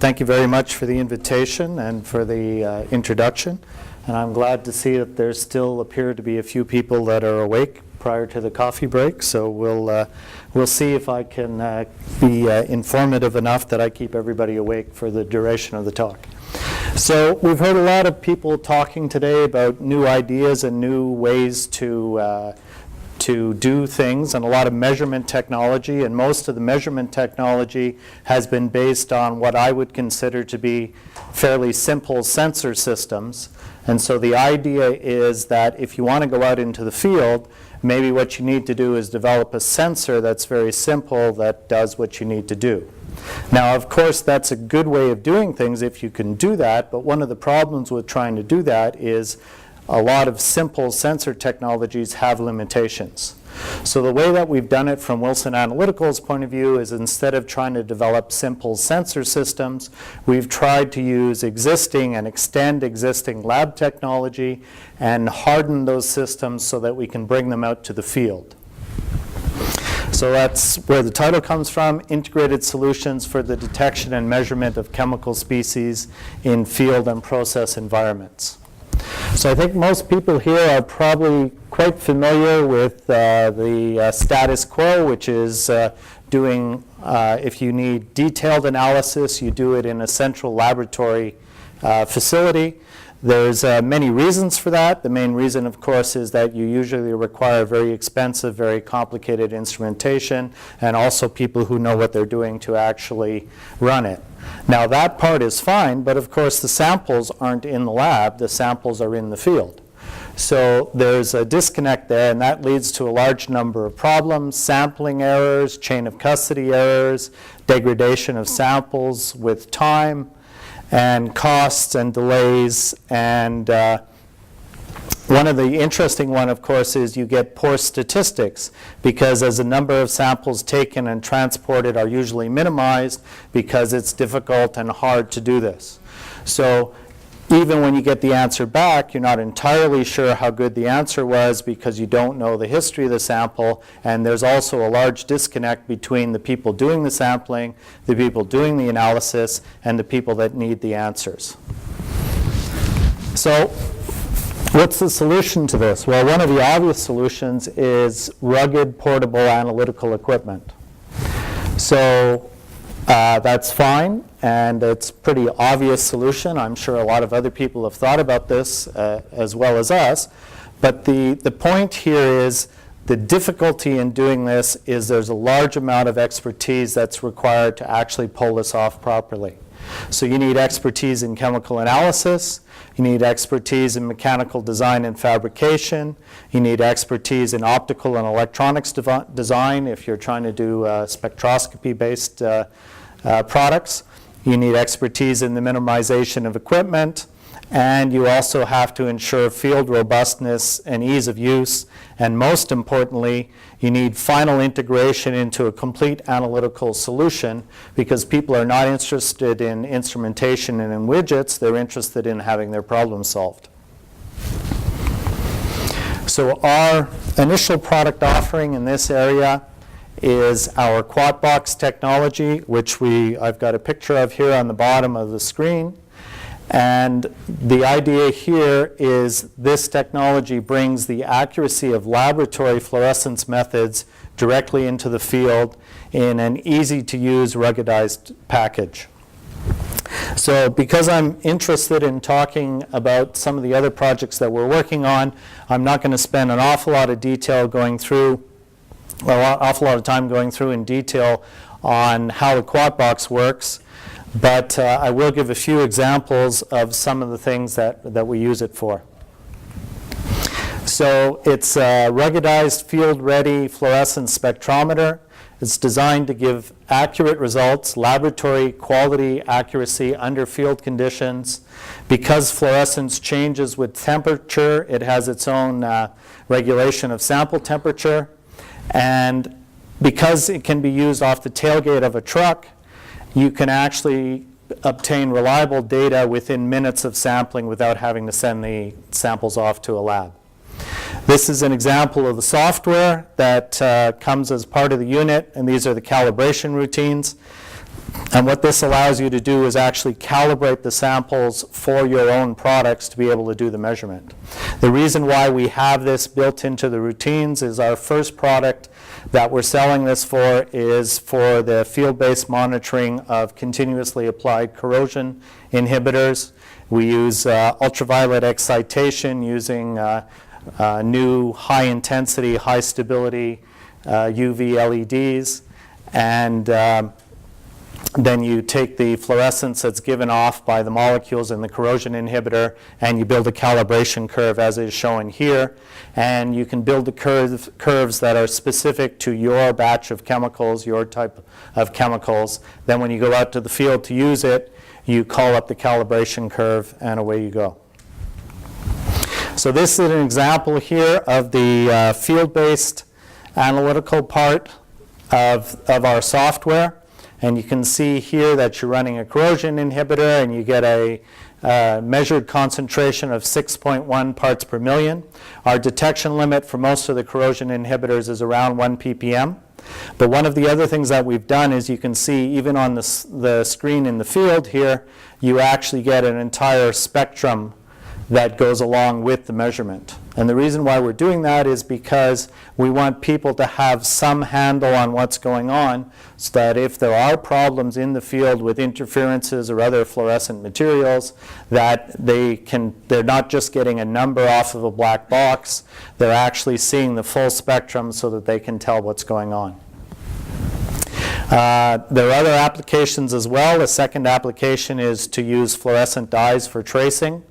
Thank you very much for the invitation and for the introduction. And I'm glad to see that there still appear to be a few people that are awake prior to the coffee break. So we'll see if I can be informative enough that I keep everybody awake for the duration of the talk. So we've heard a lot of people talking today about new ideas and new ways to do things, and a lot of measurement technology, and most of the measurement technology has been based on what I would consider to be fairly simple sensor systems. And so the idea is that if you want to go out into the field, maybe what you need to do is develop a sensor that's very simple that does what you need to do. Now, of course, that's a good way of doing things if you can do that, but one of the problems with trying to do that is a lot of simple sensor technologies have limitations. So the way that we've done it from Wilson Analytical's point of view is, instead of trying to develop simple sensor systems, we've tried to use existing and extend existing lab technology and harden those systems so that we can bring them out to the field. So that's where the title comes from: Integrated Solutions for the Detection and Measurement of Chemical Species in Field and Process Environments. So I think most people here are probably quite familiar with the status quo, which is doing, if you need detailed analysis, you do it in a central laboratory facility. There's many reasons for that. The main reason, of course, is that you usually require very expensive, very complicated instrumentation, and also people who know what they're doing to actually run it. Now, that part is fine, but of course the samples aren't in the lab, the samples are in the field. So there's a disconnect there, and that leads to a large number of problems: sampling errors, chain of custody errors, degradation of samples with time, and costs and delays. And one of the interesting one, of course, is you get poor statistics, because as the number of samples taken and transported are usually minimized, because it's difficult and hard to do this. So even when you get the answer back, you're not entirely sure how good the answer was, because you don't know the history of the sample, and there's also a large disconnect between the people doing the sampling, the people doing the analysis, and the people that need the answers. So what's the solution to this? Well, one of the obvious solutions is rugged, portable analytical equipment. So that's fine, and it's a pretty obvious solution. I'm sure a lot of other people have thought about this as well as us. But the point here is, the difficulty in doing this is there's a large amount of expertise that's required to actually pull this off properly. So you need expertise in chemical analysis, you need expertise in mechanical design and fabrication, you need expertise in optical and electronics design if you're trying to do spectroscopy-based products. You need expertise in the minimization of equipment, and you also have to ensure field robustness and ease of use. And most importantly, you need final integration into a complete analytical solution, because people are not interested in instrumentation and in widgets, they're interested in having their problem solved. So our initial product offering in this area is our WaterBox technology, which I've got a picture of here on the bottom of the screen. And the idea here is this technology brings the accuracy of laboratory fluorescence methods directly into the field in an easy-to-use, ruggedized package. So because I'm interested in talking about some of the other projects that we're working on, I'm not going to spend an awful lot of time going through in detail on how the WaterBox works. But I will give a few examples of some of the things that we use it for. So it's a ruggedized, field-ready fluorescence spectrometer. It's designed to give accurate results, laboratory quality accuracy under field conditions. Because fluorescence changes with temperature, it has its own regulation of sample temperature. And because it can be used off the tailgate of a truck, you can actually obtain reliable data within minutes of sampling without having to send the samples off to a lab. This is an example of the software that comes as part of the unit, and these are the calibration routines. And what this allows you to do is actually calibrate the samples for your own products to be able to do the measurement. The reason why we have this built into the routines is our first product that we're selling this for is for the field-based monitoring of continuously applied corrosion inhibitors. We use ultraviolet excitation using new high-intensity, high-stability UV LEDs, and then you take the fluorescence that's given off by the molecules in the corrosion inhibitor, and you build a calibration curve as is shown here. And you can build the curves that are specific to your batch of chemicals, your type of chemicals. Then when you go out to the field to use it, you call up the calibration curve, and away you go. So this is an example here of the field-based analytical part of our software. And you can see here that you're running a corrosion inhibitor, and you get a measured concentration of 6.1 parts per million. Our detection limit for most of the corrosion inhibitors is around 1 ppm. But one of the other things that we've done is you can see even on the screen in the field here, you actually get an entire spectrum that goes along with the measurement. And the reason why we're doing that is because we want people to have some handle on what's going on, so that if there are problems in the field with interferences or other fluorescent materials, that they're not just getting a number off of a black box, they're actually seeing the full spectrum so that they can tell what's going on. There are other applications as well. The second application is to use fluorescent dyes for tracing.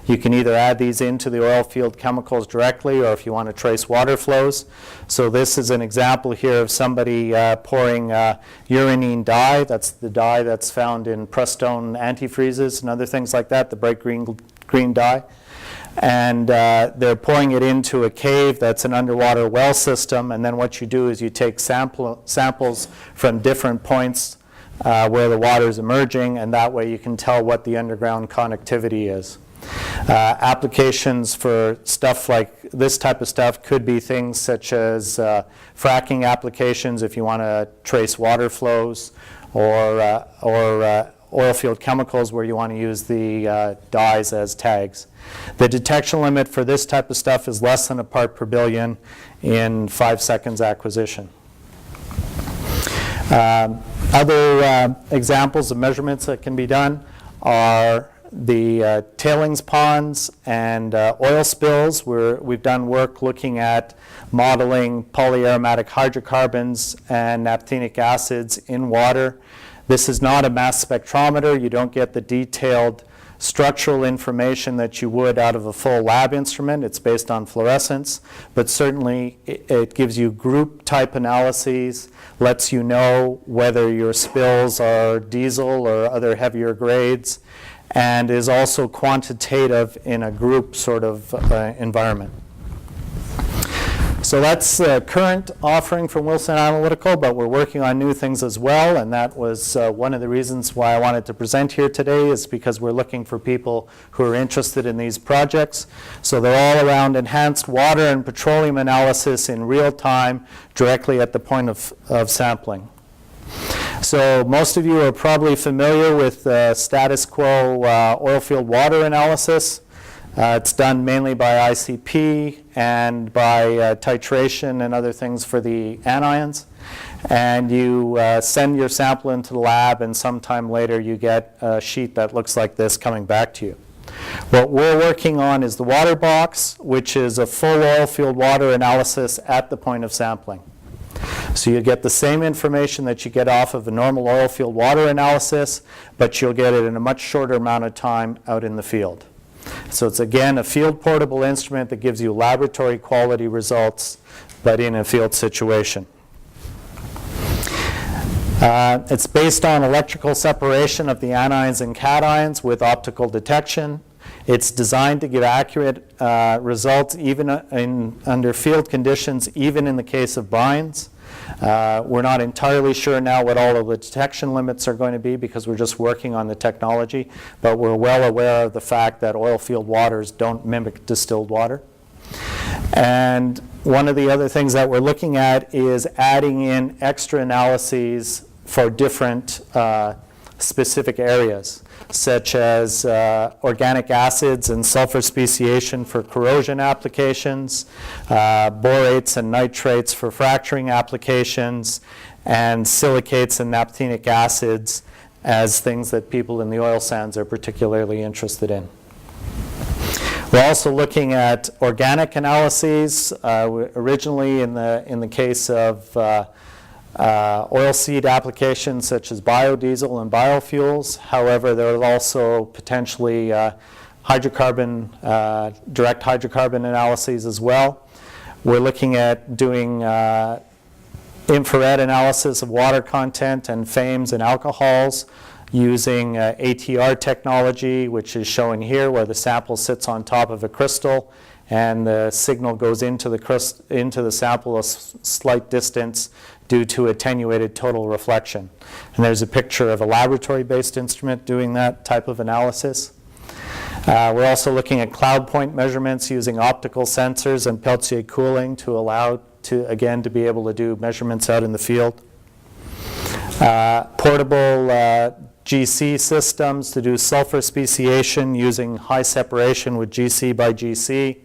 You can either add these into the oil field chemicals directly, or if you want to trace water flows. So this is an example here of somebody pouring uranine dye. That's the dye that's found in Prestone antifreezes and other things like that, the bright green dye. And they're pouring it into a cave that's an underwater well system. And then what you do is you take samples from different points where the water is emerging, and that way you can tell what the underground connectivity is. Applications for stuff like this type of stuff could be things such as fracking applications if you want to trace water flows, or oil field chemicals where you want to use the dyes as tags. The detection limit for this type of stuff is less than a part per billion in 5 seconds acquisition. Other examples of measurements that can be done are the tailings ponds and oil spills, where we've done work looking at modeling polyaromatic hydrocarbons and naphthenic acids in water. This is not a mass spectrometer. You don't get the detailed structural information that you would out of a full lab instrument. It's based on fluorescence, but certainly it gives you group type analyses, lets you know whether your spills are diesel or other heavier grades, and is also quantitative in a group sort of environment. So that's the current offering from Wilson Analytical, but we're working on new things as well, and that was one of the reasons why I wanted to present here today, is because we're looking for people who are interested in these projects. So they're all around enhanced water and petroleum analysis in real time, directly at the point of sampling. So most of you are probably familiar with status quo oilfield water analysis. It's done mainly by ICP and by titration and other things for the anions. And you send your sample into the lab, and sometime later you get a sheet that looks like this coming back to you. What we're working on is the WaterBox, which is a full oilfield water analysis at the point of sampling. So you get the same information that you get off of a normal oil field water analysis, but you'll get it in a much shorter amount of time out in the field. So it's, again, a field portable instrument that gives you laboratory quality results, but in a field situation. It's based on electrical separation of the anions and cations with optical detection. It's designed to give accurate results even under field conditions, even in the case of brines. We're not entirely sure now what all of the detection limits are going to be, because we're just working on the technology, but we're well aware of the fact that oil field waters don't mimic distilled water. And one of the other things that we're looking at is adding in extra analyses for different specific areas, such as organic acids and sulfur speciation for corrosion applications, borates and nitrates for fracturing applications, and silicates and naphthenic acids as things that people in the oil sands are particularly interested in. We're also looking at organic analyses. Originally, in the case of oilseed applications such as biodiesel and biofuels. However, there is also potentially hydrocarbon, direct hydrocarbon analyses as well. We're looking at doing infrared analysis of water content and FAMEs and alcohols using ATR technology, which is shown here, where the sample sits on top of a crystal and the signal goes into the sample a slight distance due to attenuated total reflection. And there's a picture of a laboratory-based instrument doing that type of analysis. We're also looking at cloud point measurements using optical sensors and Peltier cooling to allow to be able to do measurements out in the field. Portable GC systems to do sulfur speciation using high separation with GC by GC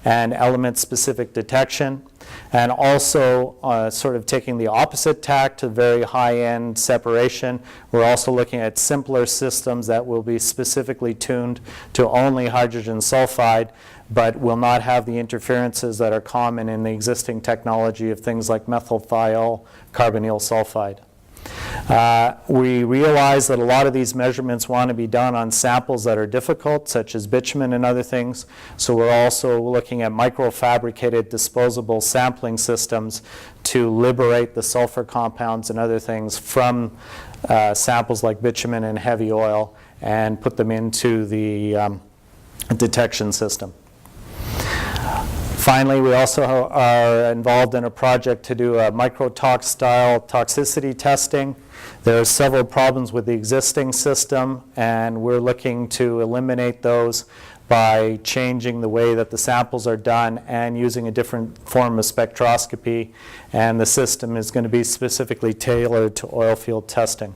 and element-specific detection. And also sort of taking the opposite tack to very high-end separation. We're also looking at simpler systems that will be specifically tuned to only hydrogen sulfide, but will not have the interferences that are common in the existing technology of things like methylthiol carbonyl sulfide. We realize that a lot of these measurements want to be done on samples that are difficult, such as bitumen and other things. So we're also looking at microfabricated disposable sampling systems to liberate the sulfur compounds and other things from samples like bitumen and heavy oil and put them into the detection system. Finally, we also are involved in a project to do a Microtox-Style toxicity testing. There are several problems with the existing system, and we're looking to eliminate those by changing the way that the samples are done and using a different form of spectroscopy. And the system is going to be specifically tailored to oilfield testing.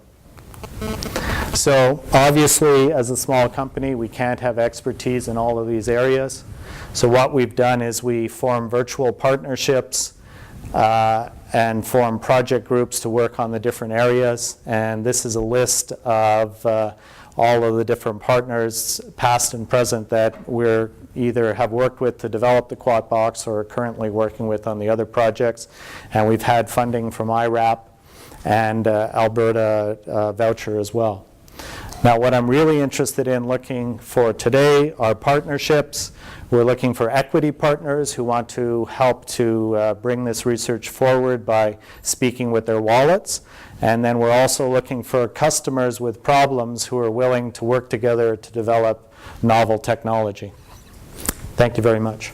So obviously, as a small company, we can't have expertise in all of these areas. So what we've done is we form virtual partnerships and form project groups to work on the different areas. And this is a list of all of the different partners, past and present, that we're either have worked with to develop the Quat Box or are currently working with on the other projects. And we've had funding from IRAP and Alberta voucher as well. Now, what I'm really interested in looking for today are partnerships. We're looking for equity partners who want to help to bring this research forward by speaking with their wallets. And then we're also looking for customers with problems who are willing to work together to develop novel technology. Thank you very much.